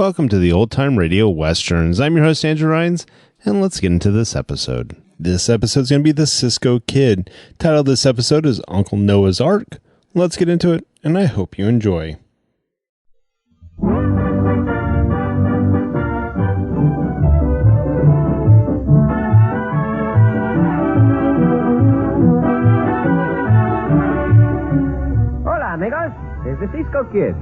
Welcome to the Old Time Radio Westerns. I'm your host, Andrew Rhynes, and let's get into this episode. This episode's going to be the Cisco Kid. Title of this episode is Uncle Noah's Ark. Let's get into it, and I hope you enjoy. Hola, amigos. It's the Cisco Kid.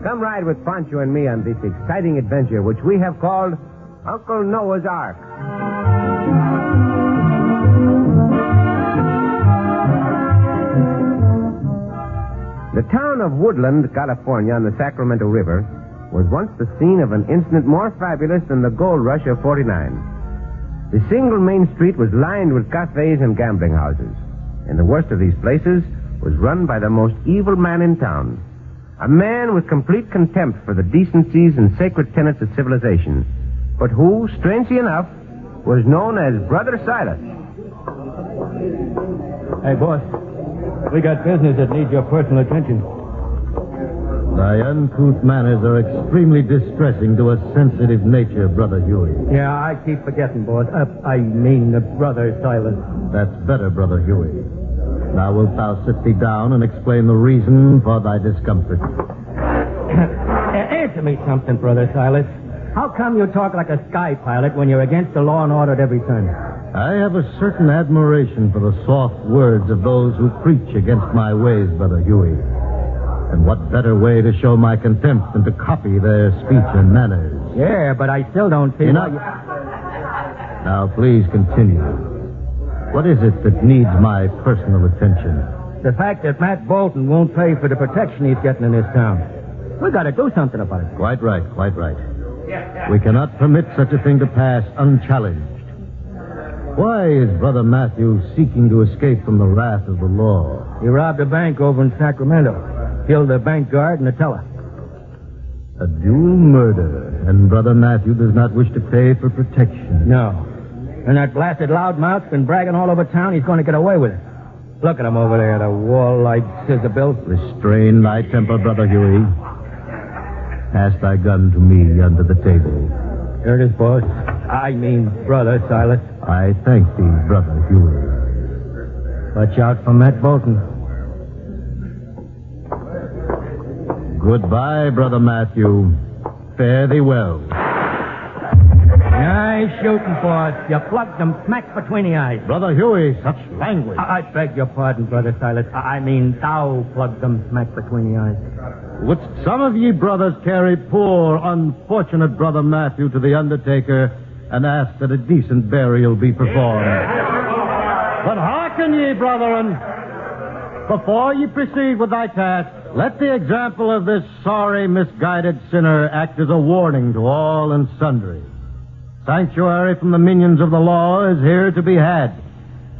Come ride with Poncho and me on this exciting adventure, which we have called Uncle Noah's Ark. The town of Woodland, California, on the Sacramento River, was once the scene of an incident more fabulous than the gold rush of '49. The single main street was lined with cafes and gambling houses, and the worst of these places was run by the most evil man in town. A man with complete contempt for the decencies and sacred tenets of civilization, but who, strangely enough, was known as Brother Silas. Hey, boss. We got business that needs your personal attention. Thy uncouth manners are extremely distressing to a sensitive nature, Brother Huey. Yeah, I keep forgetting, boss. Brother Silas. That's better, Brother Huey. Now wilt thou sit thee down and explain the reason for thy discomfort? Answer me something, Brother Silas. How come you talk like a sky pilot when you're against the law and order at every turn? I have a certain admiration for the soft words of those who preach against my ways, Brother Huey. And what better way to show my contempt than to copy their speech and manners? Yeah, but I still don't see Enough. Now, please continue. What is it that needs my personal attention? The fact that Matt Bolton won't pay for the protection he's getting in this town. We got to do something about it. Quite right, quite right. We cannot permit such a thing to pass unchallenged. Why is Brother Matthew seeking to escape from the wrath of the law? He robbed a bank over in Sacramento. Killed the bank guard and the teller. A dual murder, and Brother Matthew does not wish to pay for protection. No. And that blasted loudmouth's been bragging all over town he's going to get away with it. Look at him over there, the wall-like scissor bill. Restrain thy temper, Brother Huey. Pass thy gun to me under the table. Here it is, boss. Brother Silas. I thank thee, Brother Huey. Watch out for Matt Bolton. Goodbye, Brother Matthew. Fare thee well. Nice shooting, boss. You plugged them smack between the eyes. Brother Huey, such language. I beg your pardon, Brother Silas. Thou plugged them smack between the eyes. Wouldst some of ye brothers carry poor, unfortunate Brother Matthew to the undertaker and ask that a decent burial be performed? But hearken ye, brethren. Before ye proceed with thy task, let the example of this sorry, misguided sinner act as a warning to all and sundry. Sanctuary from the minions of the law is here to be had,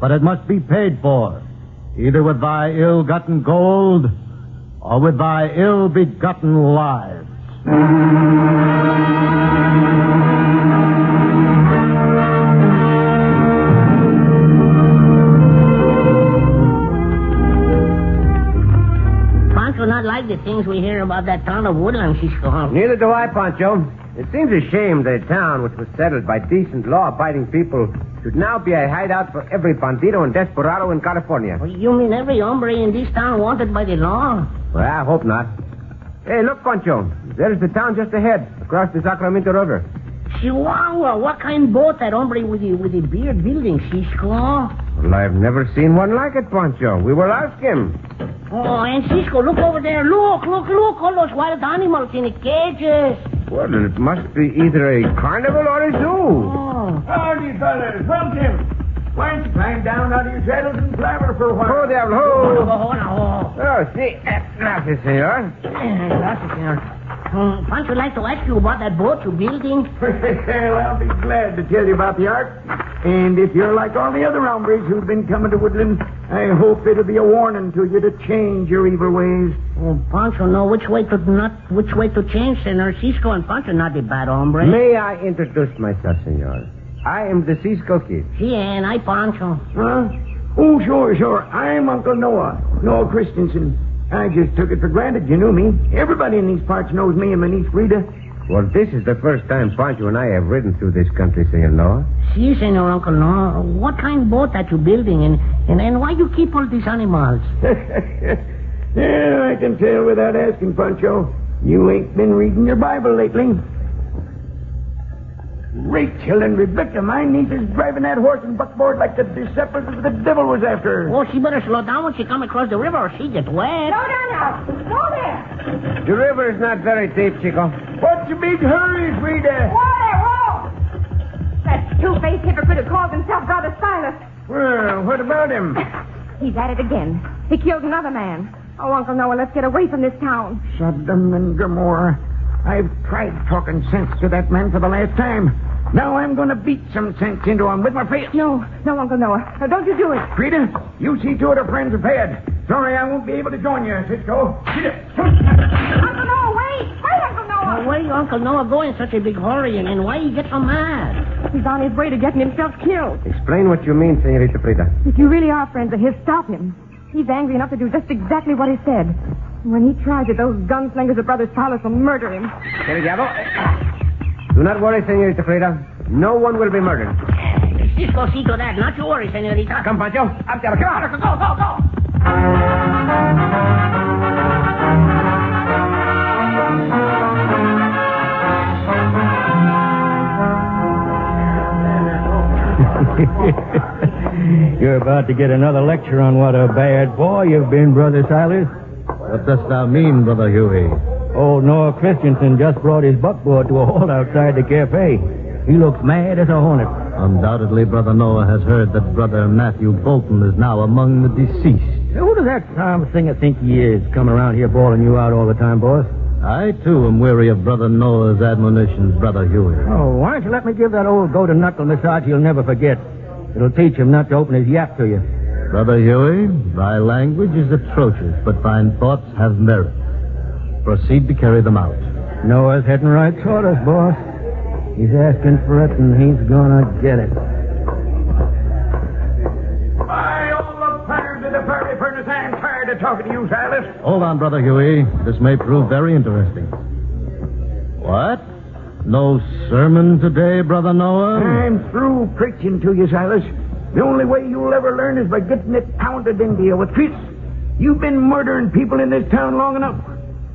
but it must be paid for, either with thy ill-gotten gold or with thy ill-begotten lives. Poncho not like the things we hear about that town of Woodland, Cisco. Neither do I, Poncho. It seems a shame that a town which was settled by decent, law-abiding people should now be a hideout for every bandito and desperado in California. Well, you mean every hombre in this town wanted by the law? Well, I hope not. Hey, look, Poncho. There's the town just ahead, across the Sacramento River. Chihuahua, what kind boat that hombre with the beard building, Cisco? Well, I've never seen one like it, Poncho. We will ask him. Oh, and Cisco, look over there. Look. All those wild animals in the cages. Well, it must be either a carnival or a zoo. Oh. Howdy, fellas. Welcome. Why don't you climb down out of your saddles and blabber for a while? Oh, diablo. Oh, Oh. oh see. Gracias, senor. Gracias, senor. Poncho would like to ask you about that boat you're building. Well, I'll be glad to tell you about the ark. And if you're like all the other hombres who've been coming to Woodland, I hope it'll be a warning to you to change your evil ways. Oh, Poncho know which way to change, Senor. Cisco and Poncho not the bad hombre. May I introduce myself, senor? I am the Cisco Kid. Sí, and I Poncho. Huh? Oh, sure. I'm Uncle Noah Christensen. I just took it for granted you knew me. Everybody in these parts knows me and my niece Rita. Well, this is the first time Poncho and I have ridden through this country, Senor Noah. Si, Senor Uncle Noah. What kind of boat that you building, and why you keep all these animals? Yeah, I can tell without asking, Poncho. You ain't been reading your Bible lately. Rachel and Rebecca, my niece, is driving that horse and buckboard like the disciples of the devil was after her. Oh, she better slow down when she come across the river or she get wet. Slow down now. Slow there. The river is not very deep, Chico. What's your big hurry, Frida? Whoa there, whoa! That two-faced hypocrite who calls himself Brother Silas. Well, what about him? He's at it again. He killed another man. Oh, Uncle Noah, let's get away from this town. Sodom and Gomorrah. I've tried talking sense to that man for the last time. Now I'm going to beat some sense into him with my fist. No, Uncle Noah. No, don't you do it. Frida, you see to it her friends are fed. Sorry I won't be able to join you, Cisco. Get it. Uncle Noah, wait! Wait, Uncle Noah! Why Uncle Noah go in such a big hurry, and why he get so mad? He's on his way to getting himself killed. Explain what you mean, Senorita Frida. If you really are friends of his, stop him. He's angry enough to do just exactly what he said. When he tries it, those gunslingers of Brother Silas will murder him. Do not worry, Senorita Frida. No one will be murdered. Cisco, see to that. Not you worry, Senorita. Come, Poncho. Up there. Come on. Go. You're about to get another lecture on what a bad boy you've been, Brother Silas. What dost thou mean, Brother Huey? Old Noah Christensen just brought his buckboard to a halt outside the cafe. He looks mad as a hornet. Undoubtedly, Brother Noah has heard that Brother Matthew Bolton is now among the deceased. Who does that Tom Singer think he is, coming around here bawling you out all the time, boss? I, too, am weary of Brother Noah's admonitions, Brother Huey. Oh, why don't you let me give that old goat-and-knuckle massage he'll never forget? It'll teach him not to open his yap to you. Brother Huey, thy language is atrocious, but thine thoughts have merit. Proceed to carry them out. Noah's heading right toward us, boss. He's asking for it, and he's gonna get it. By all the fires of the fiery furnace, I'm tired of talking to you, Silas. Hold on, Brother Huey. This may prove very interesting. What? No sermon today, Brother Noah? I'm through preaching to you, Silas. The only way you'll ever learn is by getting it pounded into you with fists. You've been murdering people in this town long enough.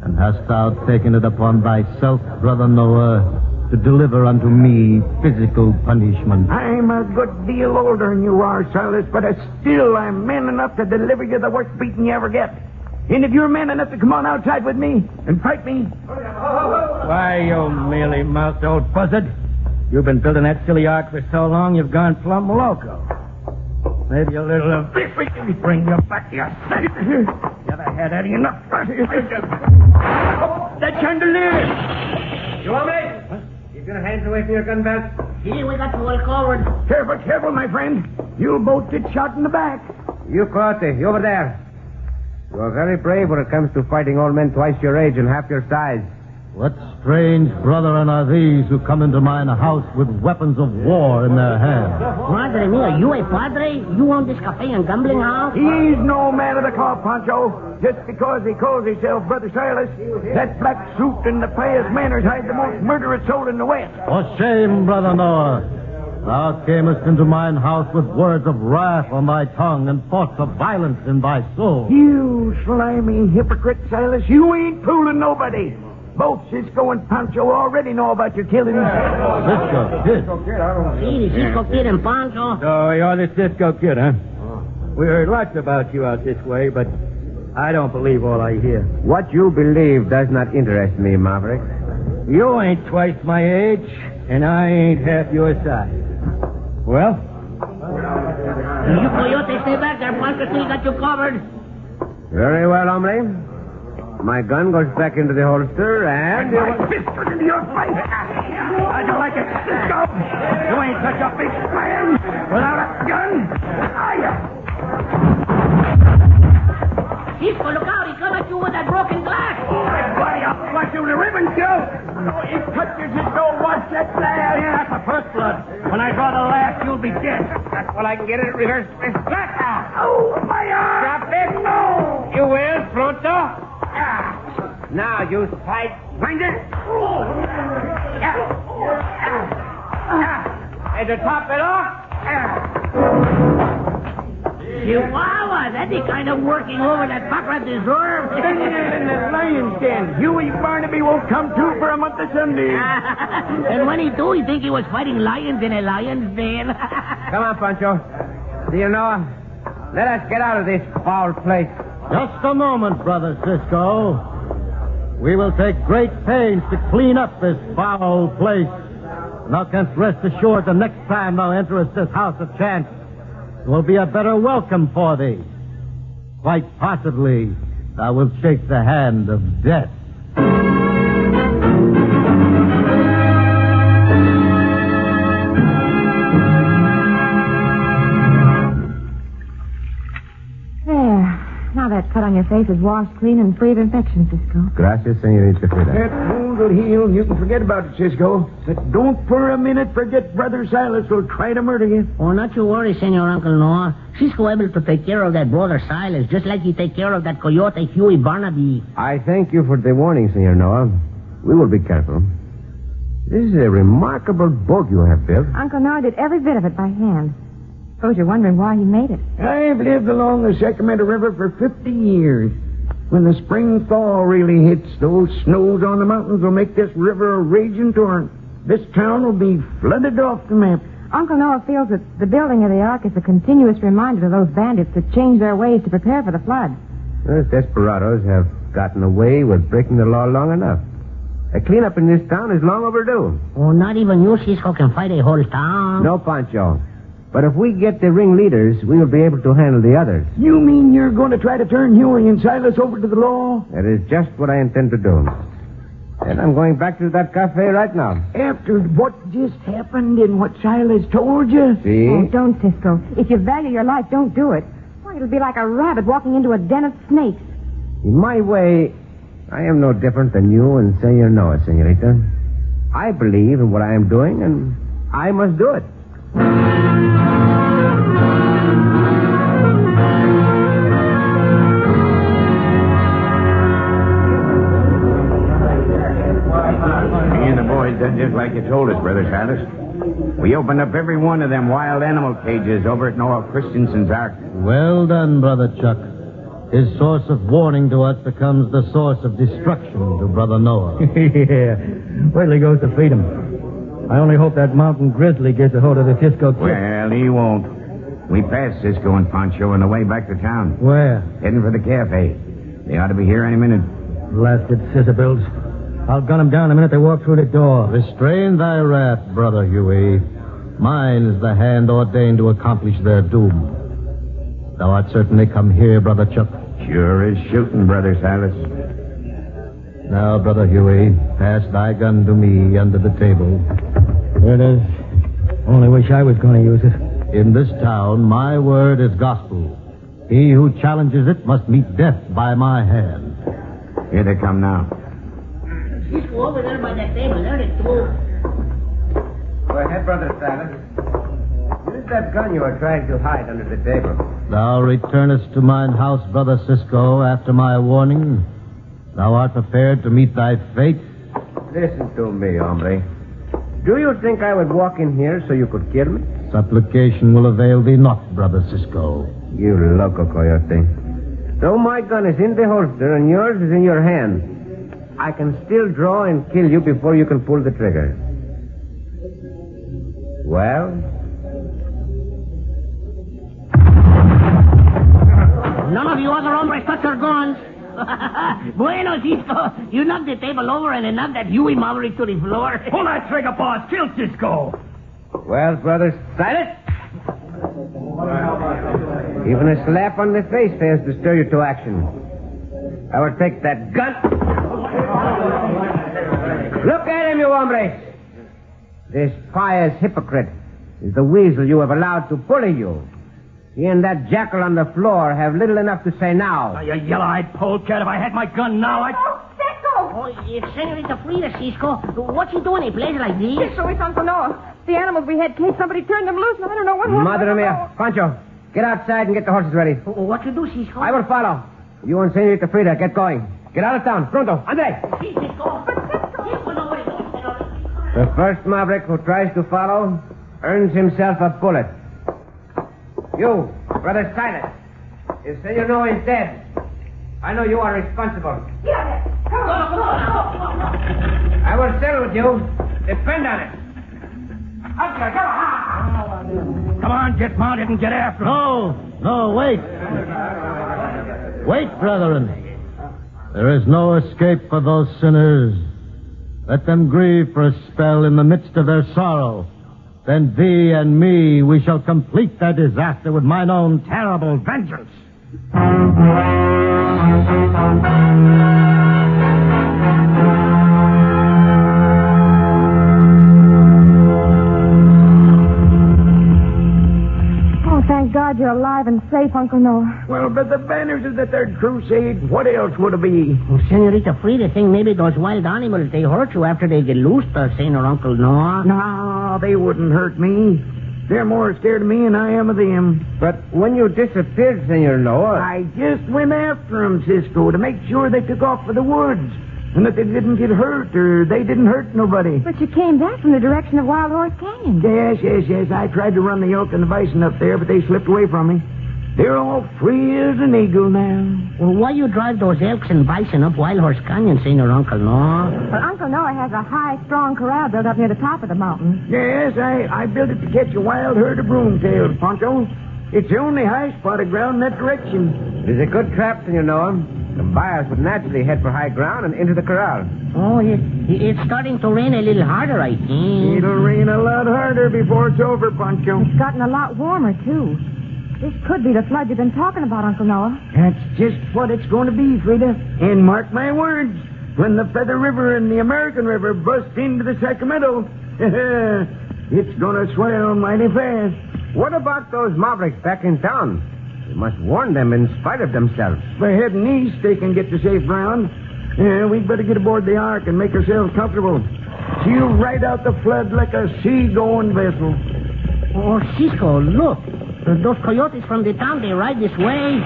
And hast thou taken it upon thyself, Brother Noah, to deliver unto me physical punishment? I'm a good deal older than you are, Silas, but still I'm man enough to deliver you the worst beating you ever get. And if you're man enough to come on outside with me and fight me... Why, you mealy-mouthed old buzzard. You've been building that silly ark for so long, you've gone plumb loco. Maybe a little of this we can bring you back to your senses. You ever had any enough? That chandelier! You want me? Keep your hands away from your gun belt. Here, we got you all covered. Careful, my friend. You'll both get shot in the back. You, Coyote, you over there. You are very brave when it comes to fighting old men twice your age and half your size. What strange brethren are these who come into mine house with weapons of war in their hands? Padre mio, you a padre? You own this cafe and gambling house? He's no man of the cloth, Poncho. Just because he calls himself Brother Silas, that black suit and the pious manners hide the most murderous soul in the West. For shame, Brother Noah. Thou camest into mine house with words of wrath on thy tongue and thoughts of violence in thy soul. You slimy hypocrite, Silas. You ain't fooling nobody. Both Cisco and Poncho already know about your killing. Cisco Kid. See, the Cisco Kid and Poncho. So you're the Cisco Kid, huh? We heard lots about you out this way, but I don't believe all I hear. What you believe does not interest me, Maverick. You ain't twice my age, and I ain't half your size. Well? You coyote, stay back there. Poncho still got you covered. Very well, hombre. My gun goes back into the holster, and... My fist goes into your face. How'd you like it, Cisco? You ain't such a big man without a gun. Are you? Cisco, look out. He come at you with that broken glass. Everybody, I'll flush you the ribbon, Joe. He touches it, don't wash that glass. Yeah, that's the first blood. When I draw the last, you'll be dead. That's when I can get it reversed. Oh, my arm! Drop it! No! You will, Pluto? Now, you sidewinder. And to top it off... Chihuahua, that's the kind of working over that Papa deserves. In the lion's den. Huey Barnaby won't come to for a month of Sunday. And when he do, he think he was fighting lions in a lion's den. Come on, Poncho. Do you know? Let us get out of this foul place. Just a moment, Brother Cisco. We will take great pains to clean up this foul place. And thou canst rest assured the next time thou enterest this house of chance, there will be a better welcome for thee. Quite possibly, thou wilt shake the hand of death. There. Now that cut on your face is washed clean and free of infection, Cisco. Gracias, senorita Frida. That wound will heal. You can forget about it, Cisco. But don't for a minute forget Brother Silas will try to murder you. Oh, not you worry, Senor Uncle Noah. Cisco able to take care of that brother Silas, just like he take care of that coyote Huey Barnaby. I thank you for the warning, Senor Noah. We will be careful. This is a remarkable boat you have built. Uncle Noah did every bit of it by hand. Suppose you're wondering why he made it. I've lived along the Sacramento River for 50 years. When the spring thaw really hits, those snows on the mountains will make this river a raging torrent. This town will be flooded off the map. Uncle Noah feels that the building of the ark is a continuous reminder to those bandits to change their ways to prepare for the flood. Those desperados have gotten away with breaking the law long enough. A cleanup in this town is long overdue. Oh, not even you, Cisco, can fight a whole town. No, Poncho. But if we get the ringleaders, we will be able to handle the others. You mean you're going to try to turn Huey and Silas over to the law? That is just what I intend to do. And I'm going back to that cafe right now. After what just happened and what Silas told you? See? Oh, don't, Cisco. If you value your life, don't do it. Why, it'll be like a rabbit walking into a den of snakes. In my way, I am no different than you and Senor Noah, senorita. I believe in what I am doing, and I must do it. Me and the boys done just like you told us, Brother Silas. We opened up every one of them wild animal cages over at Noah Christensen's ark. Well done, Brother Chuck. His source of warning to us becomes the source of destruction to Brother Noah. Yeah. Wait till he goes to feed him. I only hope that mountain grizzly gets a hold of the Cisco Kid. Well, he won't. We passed Cisco and Poncho on the way back to town. Where? Heading for the cafe. They ought to be here any minute. Blasted scissorbills. I'll gun them down the minute they walk through the door. Restrain thy wrath, Brother Huey. Mine is the hand ordained to accomplish their doom. Thou art certainly come here, Brother Chuck. Sure is shooting, Brother Silas. Now, Brother Huey, pass thy gun to me under the table. There it is. Only wish I was going to use it. In this town, my word is gospel. He who challenges it must meet death by my hand. Here they come now. Cisco over there by that table. There it goes. Go ahead, Brother Silas. Use that gun you are trying to hide under the table. Thou returnest to mine house, Brother Cisco, after my warning. Thou art prepared to meet thy fate? Listen to me, hombre. Do you think I would walk in here so you could kill me? Supplication will avail thee not, Brother Cisco. You loco coyote. Though my gun is in the holster and yours is in your hand, I can still draw and kill you before you can pull the trigger. Well? None of you other hombres touch your guns. Bueno, Cisco. You knocked the table over and then knocked that Huey Maverick to the floor. Pull that trigger, boss. Kill Cisco. Well, Brother Silas? Even a slap on the face fails to stir you to action. I will take that gun. Look at him, you hombres. This pious hypocrite is the weasel you have allowed to bully you. He and that jackal on the floor have little enough to say now. You yellow-eyed polecat. If I had my gun now, I'd... Oh, Cisco! Oh, it's Senorita Frida, Cisco. What's he doing in a place like this? Cisco, it's Uncle Noah. The animals we had caged, somebody turned them loose, and I don't know what happened. Madre mia. Pancho, get outside and get the horses ready. What you do, Cisco? I will follow. You and Senorita Frida, get going. Get out of town. Pronto. Andre. Sí, Cisco. But Cisco... Cisco, nobody The first maverick who tries to follow earns himself a bullet. You, Brother Silas, if Senor Noah is dead, I know you are responsible. I will settle with you. Depend on it. Come on, get mounted and get after him. No, wait. Wait, brethren. There is no escape for those sinners. Let them grieve for a spell in the midst of their sorrow. Then thee and me, we shall complete their disaster with mine own terrible vengeance. Oh, thank God you're alive and safe, Uncle Noah. Well, but the banners of the Third Crusade, what else would it be? Well, Senorita Frida think maybe those wild animals, they hurt you after they get loose, Senor Uncle Noah. No, they wouldn't hurt me. They're more scared of me than I am of them. But when you disappeared, Senor Noah... I just went after them, Cisco, to make sure they took off for the woods. And that they didn't get hurt, or they didn't hurt nobody. But you came back from the direction of Wild Horse Canyon. Yes. I tried to run the elk and the bison up there, but they slipped away from me. They're all free as an eagle now. Well, why you drive those elks and bison up Wild Horse Canyon, Senor Uncle Noah? Well, Uncle Noah has a high, strong corral built up near the top of the mountain. Yes, I built it to catch a wild herd of broomtails, Poncho. It's the only high spot of ground in that direction. It is a good trap, Senor Noah. The buyers would naturally head for high ground and into the corral. Oh, it's starting to rain a little harder, I think. It'll rain a lot harder before it's over, Poncho. It's gotten a lot warmer, too. This could be the flood you've been talking about, Uncle Noah. That's just what it's going to be, Frida. And mark my words, when the Feather River and the American River bust into the Sacramento, it's going to swell mighty fast. What about those mavericks back in town? We must warn them in spite of themselves. By heading east, they can get to safe ground. We'd better get aboard the Ark and make ourselves comfortable. She'll ride out the flood like a sea-going vessel. Oh, Cisco, look. Those coyotes from the town, they ride this way.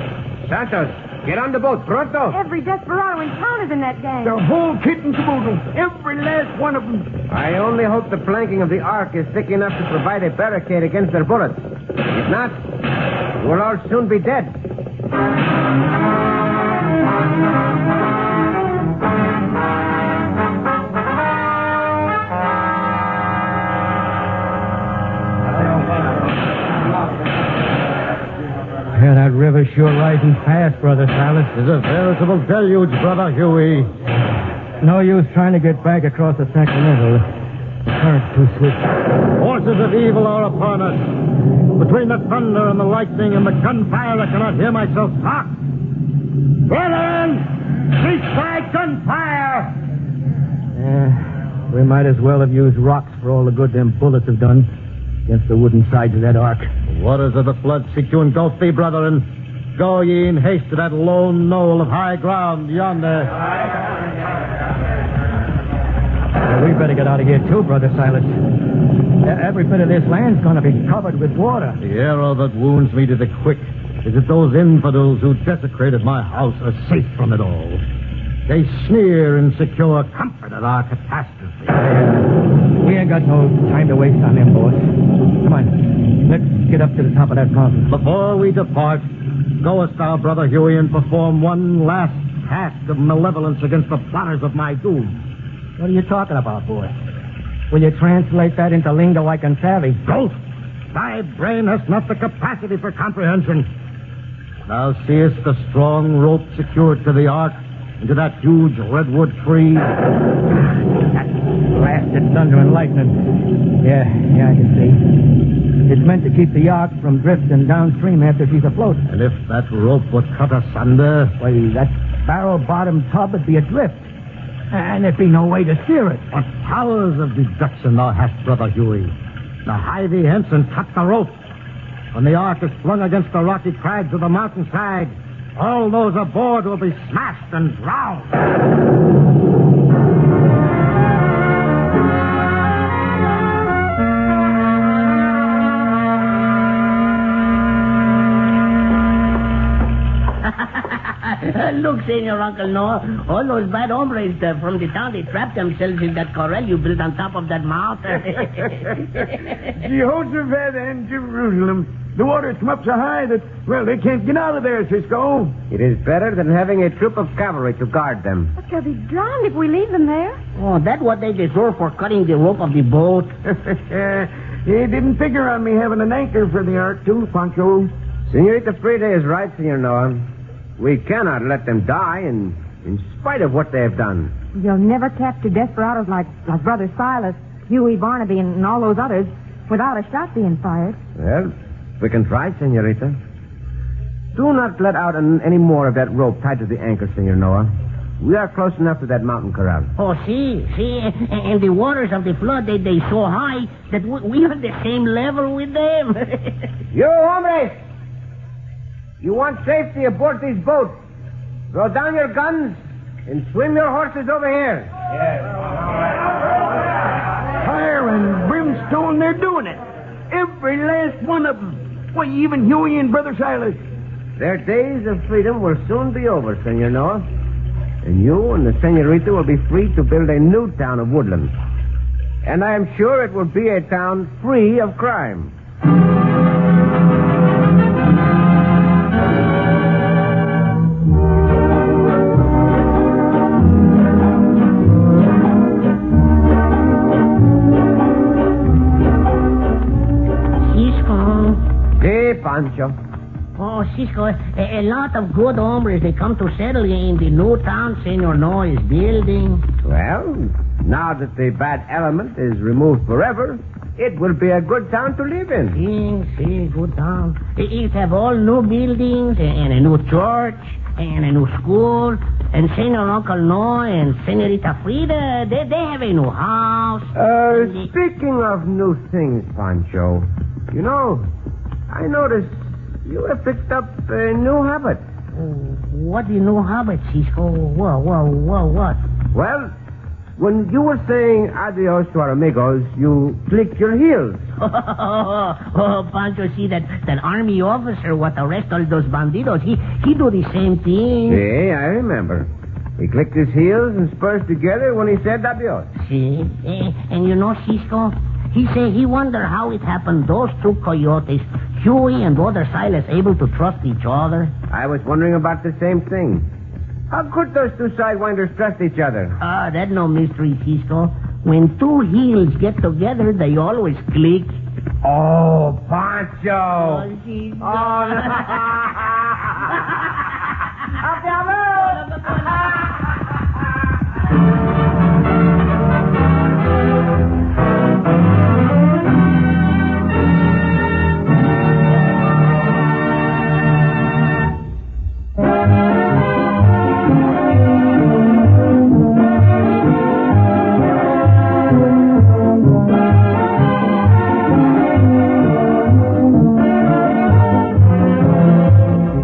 Santos, get on the boat, pronto. Every desperado in town is in that gang. The whole kit and caboodle. Every last one of them. I only hope the planking of the Ark is thick enough to provide a barricade against their bullets. If not, we'll all soon be dead. Yeah, that river's sure rising fast, Brother Silas. It's a veritable deluge, Brother Huey. No use trying to get back across the Sacramento. The current's too swift. Forces of evil are upon us. Between the thunder and the lightning and the gunfire, I cannot hear myself talk. Brethren, cease thy gunfire! We might as well have used rocks for all the good them bullets have done against the wooden sides of that ark. The waters of the flood seek to engulf thee, brethren. Go ye in haste to that lone knoll of high ground yonder. We better get out of here, too, Brother Silas. Every bit of this land's going to be covered with water. The arrow that wounds me to the quick is that those infidels who desecrated my house are safe from it all. They sneer and secure comfort at our catastrophe. We ain't got no time to waste on them, boys. Come on. Let's get up to the top of that mountain. Before we depart, goest thou, Brother Huey, and perform one last task of malevolence against the plotters of my doom. What are you talking about, boy? Will you translate that into lingo I can savvy? Ghost! Thy brain has not the capacity for comprehension. Thou seest the strong rope secured to the ark and to that huge redwood tree. That blasted thunder and lightning. Yeah, I can see. It's meant to keep the ark from drifting downstream after she's afloat. And if that rope would cut asunder... Why, that barrel-bottomed tub would be adrift. And there'd be no way to steer it. What powers of deduction thou hast, Brother Huey. Now hie thee hence and cut the rope. When the ark is flung against the rocky crags of the mountainside, all those aboard will be smashed and drowned. Look, Senor Uncle Noah, all those bad hombres from the town, they trapped themselves in that corral you built on top of that mountain. Jehoshaphat and Jerusalem. The water's come up so high that, well, they can't get out of there, Cisco. It is better than having a troop of cavalry to guard them. But they'll be drowned if we leave them there. Oh, that's what they deserve for cutting the rope of the boat. He didn't figure on me having an anchor for the ark, too, Poncho. Senorita Frida is right, Senor Noah. We cannot let them die in spite of what they have done. You'll never capture desperados like Brother Silas, Huey Barnaby, and all those others without a shot being fired. Well, we can try, Senorita. Do not let out any more of that rope tied to the anchor, Senor Noah. We are close enough to that mountain corral. Oh, see, and the waters of the flood, they so high that we are the same level with them. You hombres! You want safety aboard these boats. Throw down your guns and swim your horses over here. Fire and brimstone, they're doing it. Every last one of them. Why, even Huey and Brother Silas. Their days of freedom will soon be over, Senor Noah. And you and the Senorita will be free to build a new town of Woodland. And I am sure it will be a town free of crime. Cisco. Hey, Poncho. Oh, Cisco, a lot of good hombres, they come to settle in the new town Senor Noah is building. Well, now that the bad element is removed forever, it will be a good town to live in. See, good town. It have all new buildings and a new church and a new school. And Senor Uncle Noah and Senorita Frida, they have a new house. Speaking of new things, Poncho, you know, I noticed you have picked up a new habit. What the new habit, Cisco? What? Well, when you were saying adios to our amigos, you clicked your heels. Oh, Poncho, see that army officer what arrest all those bandidos, he do the same thing. See, I remember. He clicked his heels and spurs together when he said adios. See? And you know, Cisco, he say he wonder how it happened those two coyotes, Huey and Brother Silas, able to trust each other. I was wondering about the same thing. How could those two sidewinders trust each other? That's no mystery, Cisco. When two heels get together, they always click. Oh, Poncho!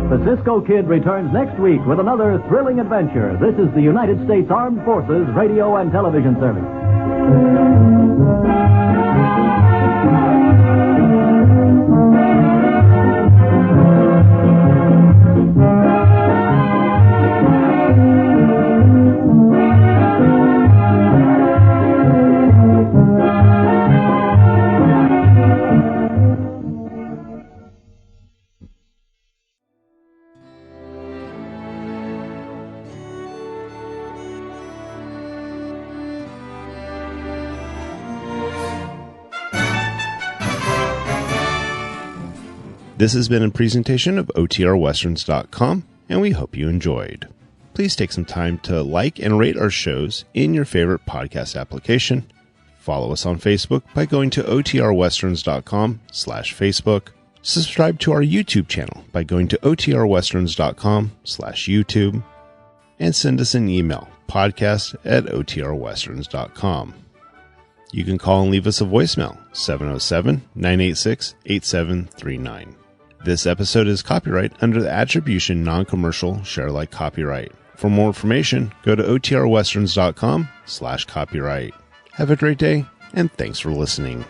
The Cisco Kid returns next week with another thrilling adventure. This is the United States Armed Forces Radio and Television Service. This has been a presentation of OTRWesterns.com, and we hope you enjoyed. Please take some time to like and rate our shows in your favorite podcast application. Follow us on Facebook by going to OTRWesterns.com/Facebook. Subscribe to our YouTube channel by going to OTRWesterns.com/YouTube. And send us an email, podcast@OTRWesterns.com. You can call and leave us a voicemail, 707-986-8739. This episode is copyright under the Attribution Non-Commercial Share-alike copyright. For more information, go to OTRWesterns.com/copyright. Have a great day, and thanks for listening.